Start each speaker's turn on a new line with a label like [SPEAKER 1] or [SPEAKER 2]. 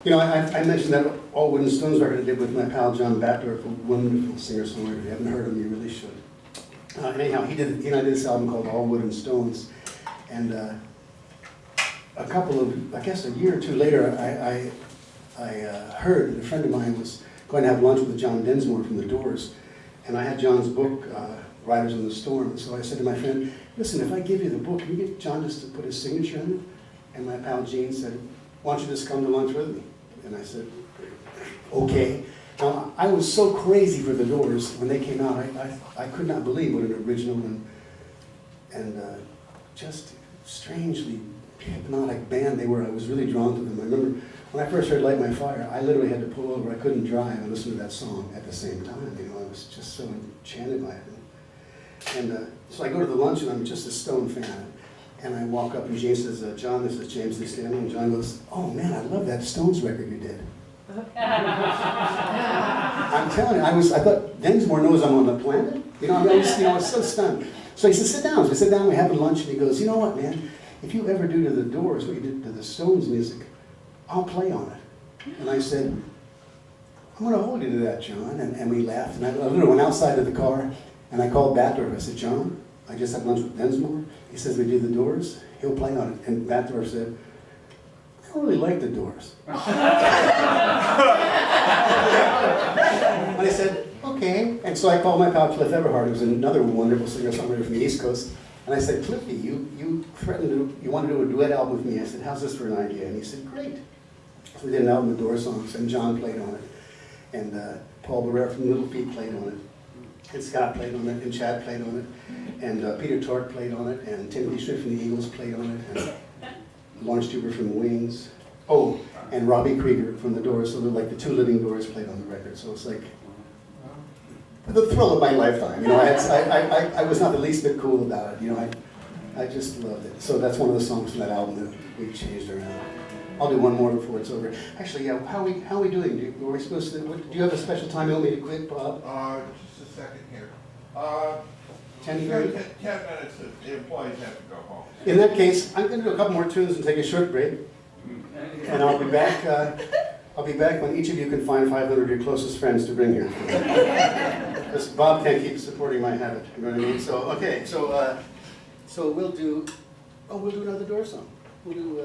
[SPEAKER 1] You know, I mentioned that All Wooden Stones record I did with my pal John Batdorf, a wonderful singer-songwriter. If you haven't heard him, you really should. Anyhow, he and I did this album called All Wooden Stones. And a couple of, I guess a year or two later, I heard that a friend of mine was going to have lunch with John Densmore from The Doors. And I had John's book, Riders on the Storm. So I said to my friend, listen, if I give you the book, can you get John just to put his signature on it? And my pal Gene said, why don't you just come to lunch with me? And I said, okay. Now, I was so crazy for The Doors when they came out. I could not believe what an original and just strangely hypnotic band they were. I was really drawn to them. I remember when I first heard Light My Fire, I literally had to pull over. I couldn't drive and listen to that song at the same time. You know, I was just so enchanted by it. And so I go to the lunch and I'm just a Stone fan. And I walk up and Gene says, John, this is James Lee Stanley. And John goes, oh man, I love that Stones record you did. I'm telling you, I thought Densmore knows I'm on the planet. You know, I was so stunned. So he said, sit down. So we sit down, we're having lunch, and he goes, you know what, man? If you ever do to The Doors what you did to the Stones music, I'll play on it. And I said, I'm going to hold you to that, John. And we laughed. And I literally went outside of the car, and I called Batdorf. I said, John, I just had lunch with Densmore. He says we do The Doors. He'll play on it. And Batdorf said, I don't really like The Doors. And I said, okay. And so I called my pal Cliff Everhart, who's another wonderful singer-songwriter from the East Coast. And I said, Cliffy, you threatened you want to do a duet album with me. I said, how's this for an idea? And he said, great. So we did an album of Doors songs, and John played on it. And Paul Barrera from Little Feat played on it. And Scott played on it, and Chad played on it, and Peter Tork played on it, and Timothy Schmidt from the Eagles played on it, and Lawrence Stuber from the Wings. Oh, and Robbie Krieger from The Doors, so they're like the two living Doors played on the record. So it's like the thrill of my lifetime. You know, I was not the least bit cool about it. You know, I just loved it. So that's one of the songs from that album that we changed around. I'll do one more before it's over. Actually, yeah, how are we doing? Were we supposed to? Do you have a special time you want me to quit, Bob?
[SPEAKER 2] Just a second here.
[SPEAKER 1] 10
[SPEAKER 2] minutes, the employees have to go home.
[SPEAKER 1] In that case, I'm going to do a couple more tunes and take a short break. And I'll be back. I'll be back when each of you can find 500 of your closest friends to bring here. Because Bob can't keep supporting my habit. You know what I mean? So okay. So we'll do. Oh, we'll do another Doors song. We'll do.